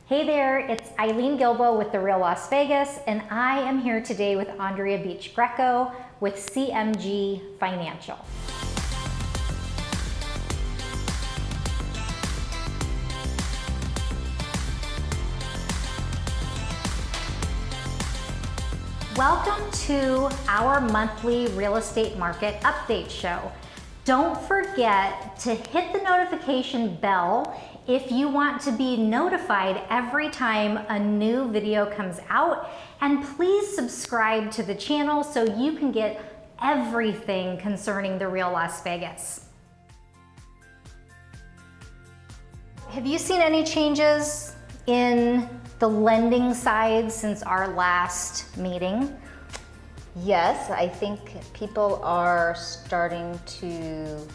Hey there, it's Eileen Guilbeault with The Real Las Vegas, and I am here today with Aundrea Beach-Greco with CMG Financial. Welcome to our monthly real estate market update show. Don't forget to hit the notification bell if you want to be notified every time a new video comes out, and please subscribe to the channel so you can get everything concerning the Real Las Vegas. Have you seen any changes in the lending side since our last meeting? Yes, I think people are starting to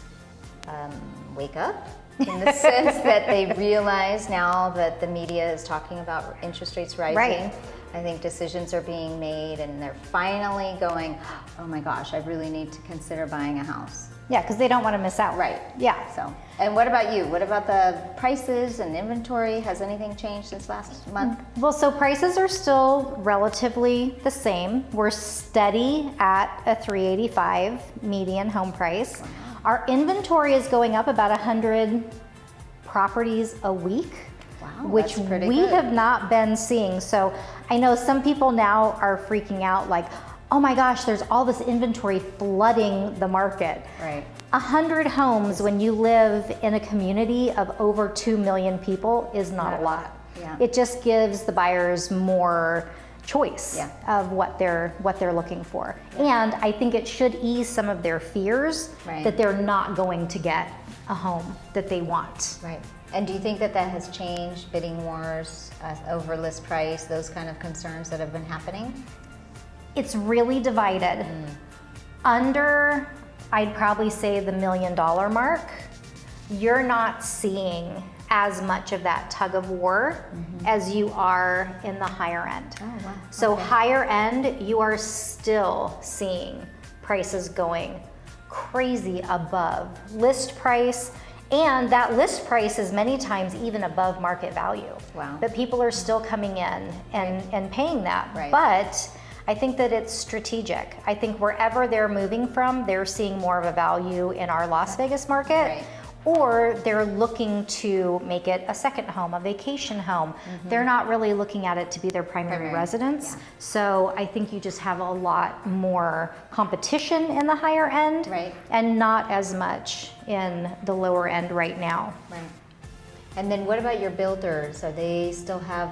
wake up in the sense that they realize now that the media is talking about interest rates rising. Right. I think decisions are being made and they're finally going, oh my gosh, I really need to consider buying a house. Yeah, because they don't want to miss out. Right. Yeah. So, and what about you? What about the prices and inventory? Has anything changed since last month? Well, so prices are still relatively the same. We're steady at a $385 median home price. Wow. Our inventory is going up about 100 properties a week, Wow, which that's pretty we good. have not been seeing. So I know some people now are freaking out like, oh my gosh, there's all this inventory flooding the market. Right. 100 homes when you live in a community of over 2 million people is not a lot. Yeah. It just gives the buyers more choice Yeah. of what they're looking for. And I think it should ease some of their fears Right. that they're not going to get a home that they want. Right. And do you think that that has changed bidding wars over list price, those kind of concerns that have been happening? It's really divided. Under, I'd probably say the $1 million mark, you're not seeing as much of that tug of war as you are in the higher end. Oh, wow. So Okay. higher end, you are still seeing prices going crazy above list price, and that list price is many times even above market value. Wow. But people are still coming in and paying that. Right. But I think that it's strategic. I think wherever they're moving from, they're seeing more of a value in our Las Vegas market. Right. Or they're looking to make it a second home, a vacation home. They're not really looking at it to be their primary residence. yeah. So I think you just have a lot more competition in the higher end, Right. and not as much in the lower end right now. Right. And then what about your builders? Are they still have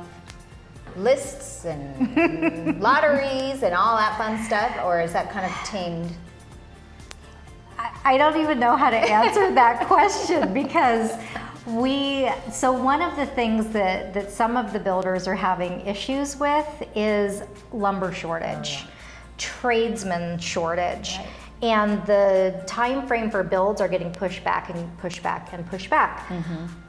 lists and lotteries and all that fun stuff, or is that kind of tamed? I don't even know how to answer that question because so one of the things that some of the builders are having issues with is lumber shortage, tradesman shortage. Right. And the time frame for builds are getting pushed back and pushed back and pushed back.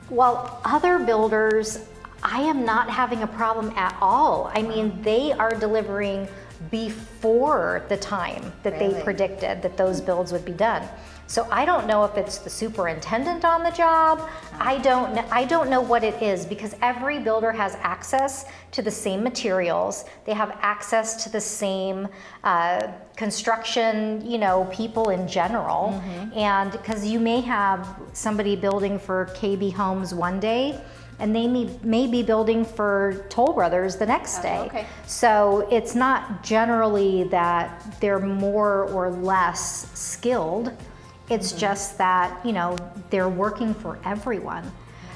While other builders, I am not having a problem at all. I mean, they are delivering before the time that they Really? predicted that those builds would be done. So I don't know if it's the superintendent on the job. I don't know what it is, because every builder has access to the same materials. They have access to the same construction, people in general. And because you may have somebody building for KB Homes one day, and they may be building for Toll Brothers the next day. Okay. So it's not generally that they're more or less skilled. It's just that, they're working for everyone.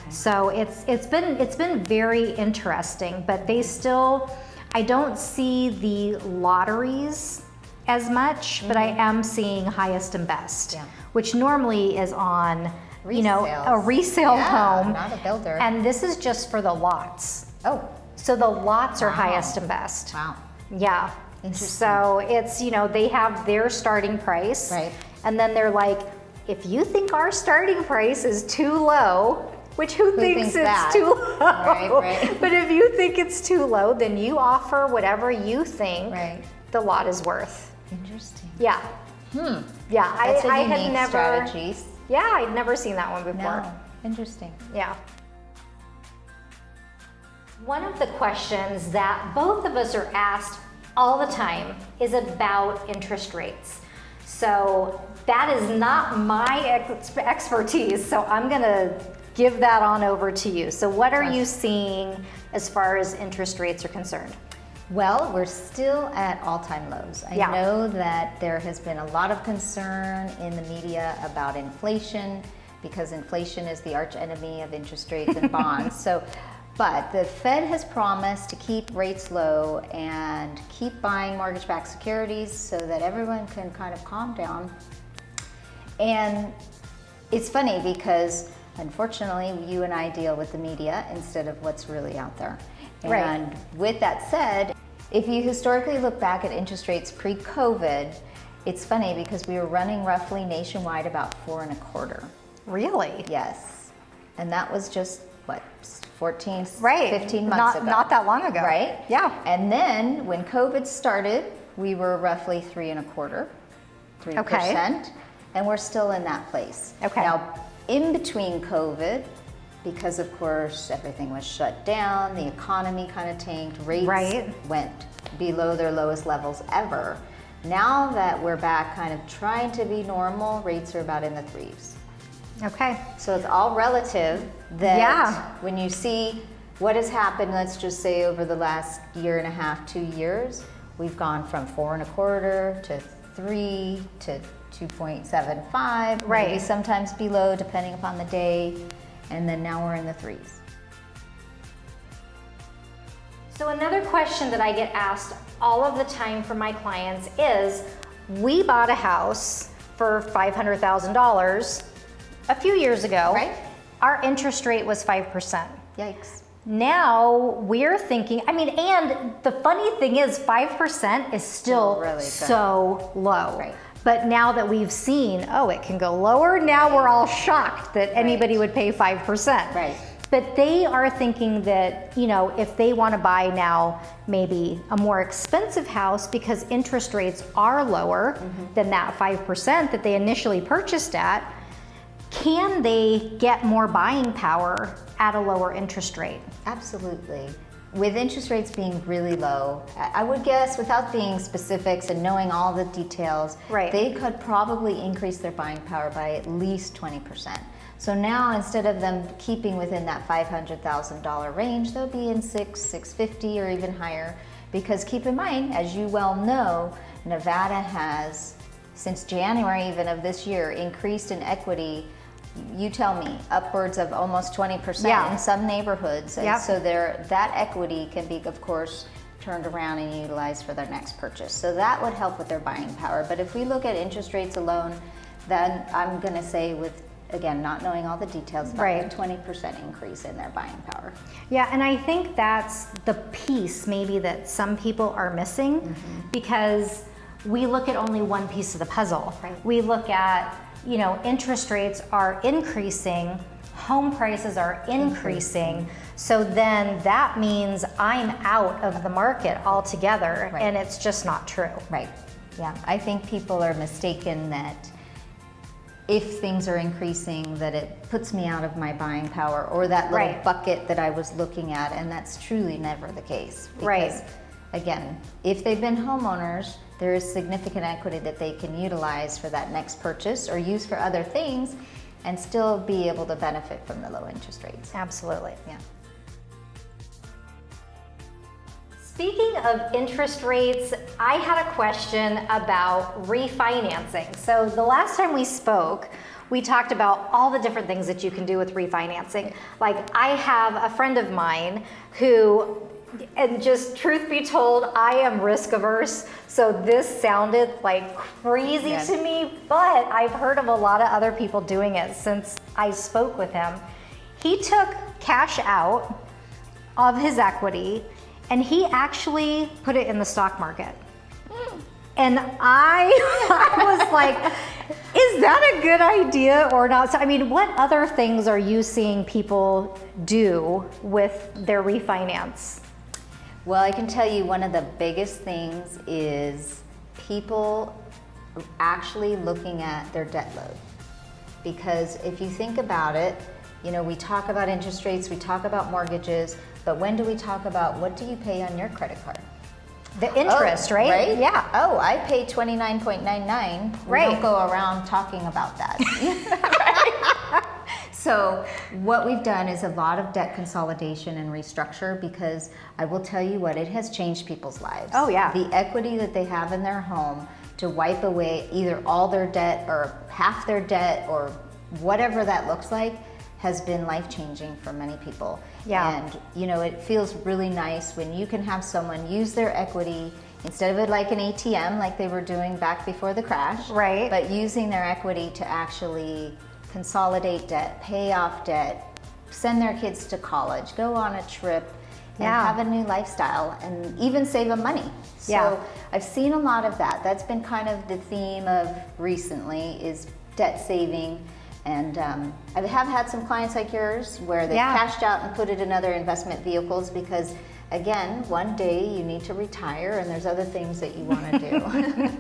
So it's been very interesting, but they still, I don't see the lotteries as much, but I am seeing highest and best, Yeah. which normally is on a Resales. resale Yeah, home. not a builder. And this is just for the lots. Oh, So the lots are Wow. highest and best. wow. Yeah. Interesting. So it's, they have their starting price. Right. And then they're like, if you think our starting price is too low, which who thinks thinks it's that? too low? Right. But if you think it's too low, then you offer whatever you think Right. the lot is worth. Interesting. Yeah. Yeah. That's a I unique had never. strategy. Yeah, I'd never seen that one before. No, interesting. Yeah. And then what about your builders? Are they still, Yeah. One of the questions that both of us are asked all the time is about interest rates. So that is not my expertise, so I'm gonna give that on over to you. So what are you seeing as far as interest rates are concerned? Well, we're still at all-time lows. I know that there has been a lot of concern in the media about inflation, because inflation is the arch enemy of interest rates and bonds. But the Fed has promised to keep rates low and keep buying mortgage-backed securities so that everyone can kind of calm down. And it's funny because unfortunately you and I deal with the media instead of what's really out there. And with that said, if you historically look back at interest rates pre-COVID, it's funny because we were running roughly nationwide about 4.25%. Really? Yes. And that was just, what, 14, 15 months ago. Not that long ago. Right? Yeah. And then when COVID started, we were roughly 3.25%, 3%. And we're still in that place. Okay. Now, in between COVID, because of course everything was shut down, the economy kind of tanked, rates went below their lowest levels ever. Now that we're back kind of trying to be normal, rates are about in the 3s. Okay. So it's all relative that when you see what has happened, let's just say over the last 1.5 to 2 years, we've gone from 4.25% to 3 to 2.75, maybe sometimes below depending upon the day, and then now we're in the 3s. So another question that I get asked all of the time from my clients is, we bought a house for $500,000 a few years ago. Right. Our interest rate was 5%. Yikes. Now we're thinking, I mean, and the funny thing is 5% is still really so low. Right. But now that we've seen, oh, it can go lower, now we're all shocked that anybody would pay 5%. Right. But they are thinking that, you know, if they want to buy now maybe a more expensive house because interest rates are lower than that 5% that they initially purchased at, can they get more buying power at a lower interest rate? Absolutely. With interest rates being really low, I would guess, without being specifics and knowing all the details, they could probably increase their buying power by at least 20%. So now instead of them keeping within that $500,000 range, they'll be in $650,000 or even higher. Because keep in mind, as you well know, Nevada has, since January even of this year, increased in equity, you tell me, upwards of almost 20% in some neighborhoods. And so that equity can be, of course, turned around and utilized for their next purchase. So that would help with their buying power. But if we look at interest rates alone, then I'm going to say with, again, not knowing all the details, about a 20% increase in their buying power. Yeah, and I think that's the piece maybe that some people are missing because we look at only one piece of the puzzle. We look at, you know, interest rates are increasing, home prices are increasing, so then that means I'm out of the market altogether, and it's just not true. Yeah, I think people are mistaken that if things are increasing, that it puts me out of my buying power or that little bucket that I was looking at, and that's truly never the case. Because, again, if they've been homeowners, there is significant equity that they can utilize for that next purchase or use for other things and still be able to benefit from the low interest rates. Absolutely. Yeah. Speaking of interest rates, I had a question about refinancing. So the last time we spoke, we talked about all the different things that you can do with refinancing. Like, I have a friend of mine who, and just truth be told, I am risk averse, so this sounded like crazy to me, but I've heard of a lot of other people doing it since I spoke with him. He took cash out of his equity and he actually put it in the stock market. And I was like, is that a good idea or not? So, I mean, what other things are you seeing people do with their refinance? Well, I can tell you one of the biggest things is people actually looking at their debt load. Because if you think about it, you know, we talk about interest rates, we talk about mortgages, But when do we talk about what do you pay on your credit card? The interest, right? Right? Yeah. Oh, I pay 29.99. We Right. don't go around talking about that. Right? So what we've done is a lot of debt consolidation and restructure, because I will tell you what, it has changed people's lives. Oh, yeah. The equity that they have in their home to wipe away either all their debt or half their debt or whatever that looks like has been life-changing for many people. Yeah. And you know, it feels really nice when you can have someone use their equity instead of it like an ATM like they were doing back before the crash. Right. But using their equity to actually consolidate debt, pay off debt, send their kids to college, go on a trip, and Yeah. have a new lifestyle, and even save them money. So Yeah. I've seen a lot of that. That's been kind of the theme of recently, is debt saving. And I have had some clients like yours where they've Yeah. cashed out and put it in other investment vehicles because, again, one day you need to retire and there's other things that you want to do.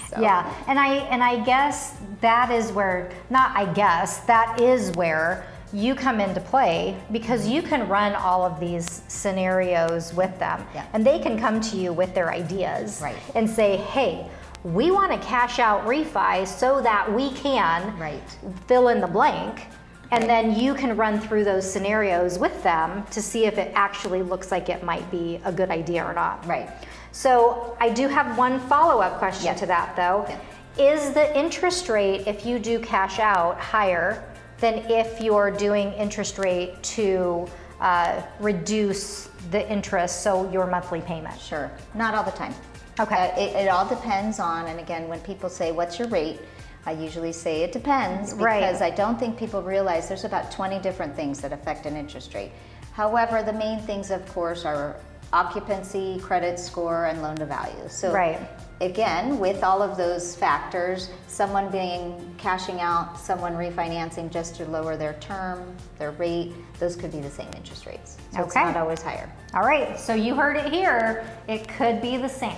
So, Yeah, and I guess that is where, that is where you come into play, because you can run all of these scenarios with them. Yeah. And they can come to you with their ideas. Right. And say, hey, we want to cash out refi so that we can Right. fill in the blank. And Right. then you can run through those scenarios with them to see if it actually looks like it might be a good idea or not. Right. So I do have one follow-up question Yes. to that though. Yeah. Is the interest rate, if you do cash out, higher than if you're doing interest rate to reduce the interest, so your monthly payment? Sure. Not all the time. Okay. It all depends on, and again, when people say, what's your rate? I usually say it depends, Right. because I don't think people realize there's about 20 different things that affect an interest rate. However, the main things, of course, are occupancy, credit score, and loan to value. So Right. again, with all of those factors, someone cashing out, someone refinancing just to lower their term, their rate, those could be the same interest rates. So it's Okay. not always higher. All right, so you heard it here. It could be the same.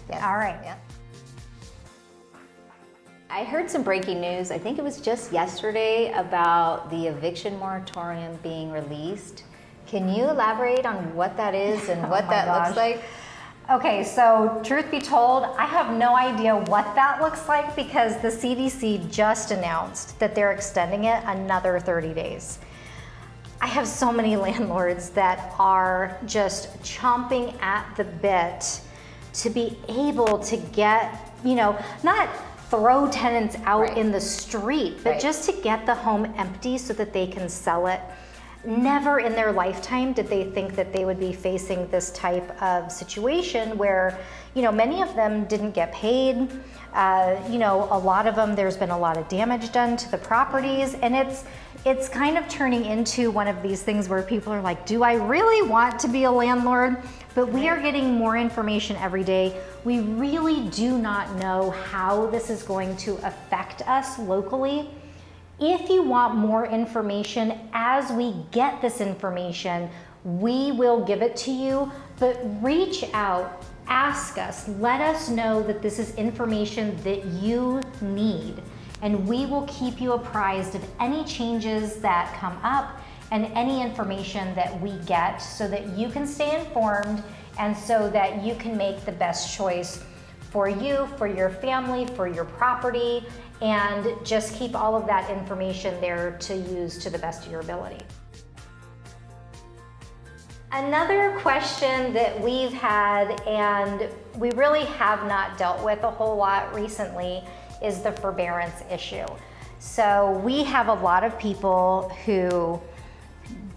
Yes. All right. Yeah. I heard some breaking news, I think it was just yesterday, about the eviction moratorium being released. Can you elaborate on what that is and what Oh my that gosh. looks like? Okay, so truth be told, I have no idea what that looks like, because the CDC just announced that they're extending it another 30 days. I have so many landlords that are just chomping at the bit to be able to get, not throw tenants out Right. in the street, but Right. just to get the home empty so that they can sell it. Never in their lifetime did they think that they would be facing this type of situation where, many of them didn't get paid. A lot of them, there's been a lot of damage done to the properties, and it's kind of turning into one of these things where people are like, do I really want to be a landlord? But we are getting more information every day. We really do not know how this is going to affect us locally. If you want more information, as we get this information, we will give it to you, but reach out, ask us, let us know that this is information that you need, and we will keep you apprised of any changes that come up and any information that we get, so that you can stay informed and so that you can make the best choice for you, for your family, for your property, and just keep all of that information there to use to the best of your ability. Another question that we've had, and we really have not dealt with a whole lot recently, is the forbearance issue. So we have a lot of people who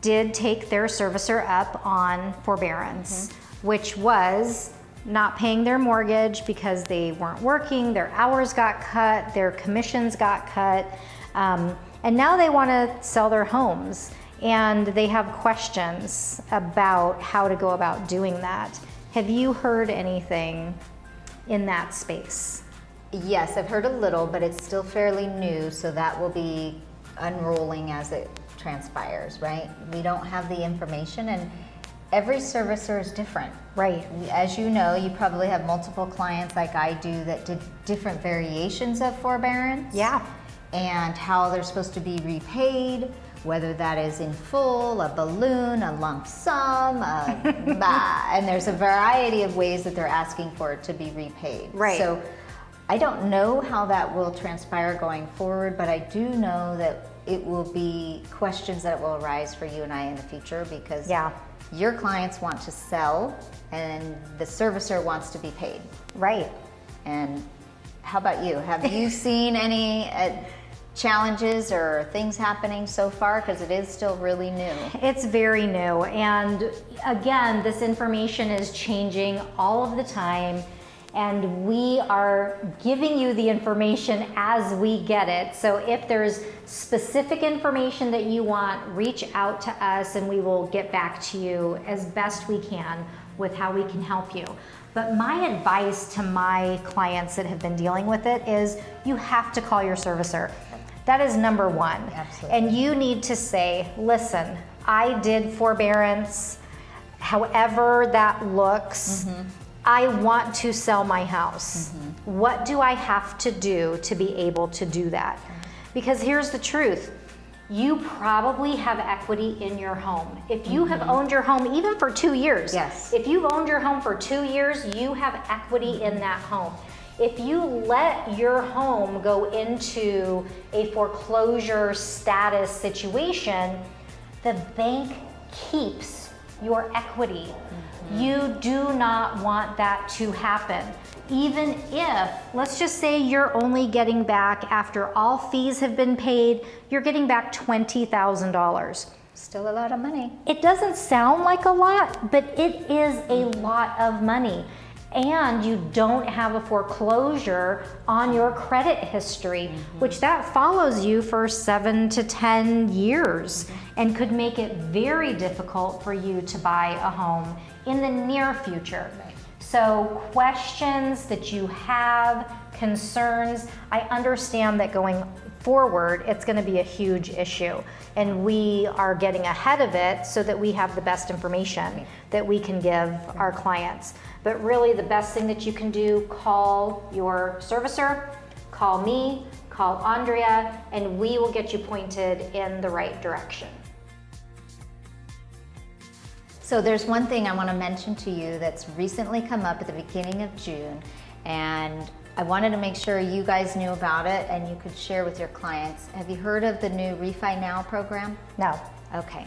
did take their servicer up on forbearance, which was not paying their mortgage because they weren't working, their hours got cut, their commissions got cut, and now they want to sell their homes, and they have questions about how to go about doing that. Have you heard anything in that space? Yes, I've heard a little, but it's still fairly new, so that will be unrolling as it transpires, right? We don't have the information, and every servicer is different. Right. As you know, you probably have multiple clients like I do that did different variations of forbearance. Yeah. And how they're supposed to be repaid, whether that is in full, a balloon, a lump sum, and there's a variety of ways that they're asking for it to be repaid. Right. So I don't know how that will transpire going forward, but I do know that it will be questions that will arise for you and I in the future, because your clients want to sell and the servicer wants to be paid. Right. And how about you? Have you seen any challenges or things happening so far? Because it is still really new. It's very new. And again, this information is changing all of the time. And we are giving you the information as we get it. So if there's specific information that you want, reach out to us and we will get back to you as best we can with how we can help you. But my advice to my clients that have been dealing with it is you have to call your servicer. That is number one. Absolutely. And you need to say, listen, I did forbearance, however that looks. I want to sell my house. What do I have to do to be able to do that? Because here's the truth. You probably have equity in your home. If you have owned your home even for 2 years, if you've owned your home for 2 years, you have equity in that home. If you let your home go into a foreclosure status situation, the bank keeps your equity. You do not want that to happen. Even if, let's just say you're only getting back, after all fees have been paid, you're getting back $20,000. Still a lot of money. It doesn't sound like a lot, but it is a lot of money. And you don't have a foreclosure on your credit history, which that follows you for 7 to 10 years and could make it very difficult for you to buy a home in the near future. So questions that you have, concerns, I understand that going forward, it's going to be a huge issue. And we are getting ahead of it so that we have the best information that we can give our clients. But really the best thing that you can do, call your servicer, call me, call Aundrea, and we will get you pointed in the right direction. So there's one thing I want to mention to you that's recently come up at the beginning of June, and I wanted to make sure you guys knew about it and you could share with your clients. Have you heard of the new Refi Now program? No. Okay.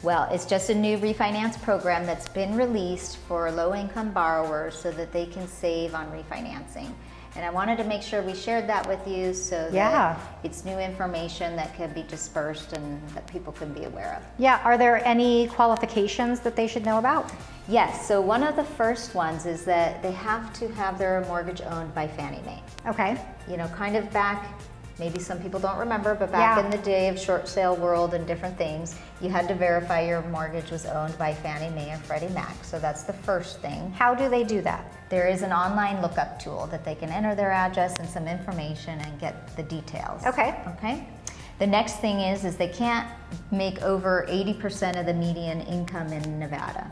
Well, it's just a new refinance program that's been released for low-income borrowers so that they can save on refinancing. And I wanted to make sure we shared that with you so that it's new information that can be dispersed and that people can be aware of. Yeah, are there any qualifications that they should know about? Yes, so one of the first ones is that they have to have their mortgage owned by Fannie Mae. Okay. You know, kind of back, maybe some people don't remember, but back in the day of short sale world and different things, you had to verify your mortgage was owned by Fannie Mae and Freddie Mac. So that's the first thing. How do they do that? There is an online lookup tool that they can enter their address and some information and get the details. Okay. Okay. The next thing is they can't make over 80% of the median income in Nevada.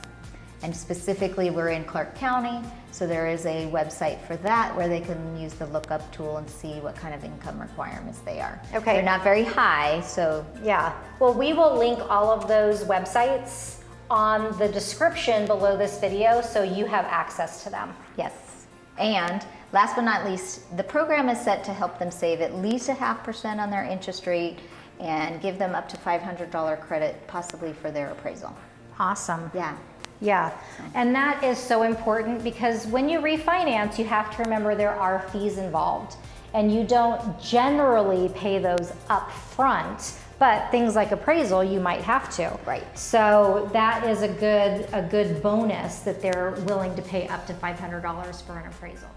And specifically, we're in Clark County, so there is a website for that where they can use the lookup tool and see what kind of income requirements they are. Okay. They're not very high, so. Yeah. Well, we will link all of those websites on the description below this video so you have access to them. Yes. And last but not least, the program is set to help them save at least 0.5% on their interest rate and give them up to $500 credit, possibly for their appraisal. Awesome. Yeah. Yeah, and that is so important because when you refinance, you have to remember there are fees involved and you don't generally pay those up front, but things like appraisal, you might have to. Right. So that is a good bonus that they're willing to pay up to $500 for an appraisal.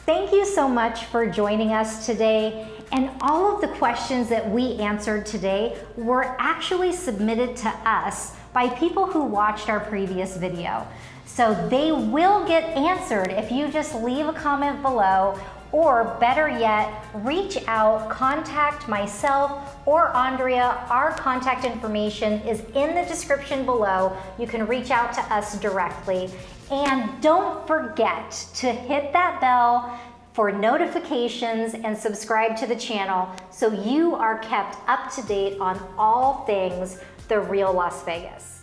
Thank you so much for joining us today. And all of the questions that we answered today were actually submitted to us by people who watched our previous video. So they will get answered if you just leave a comment below, or better yet, reach out, contact myself or Aundrea. Our contact information is in the description below. You can reach out to us directly. And don't forget to hit that bell, for notifications and subscribe to the channel so you are kept up to date on all things The Real Las Vegas.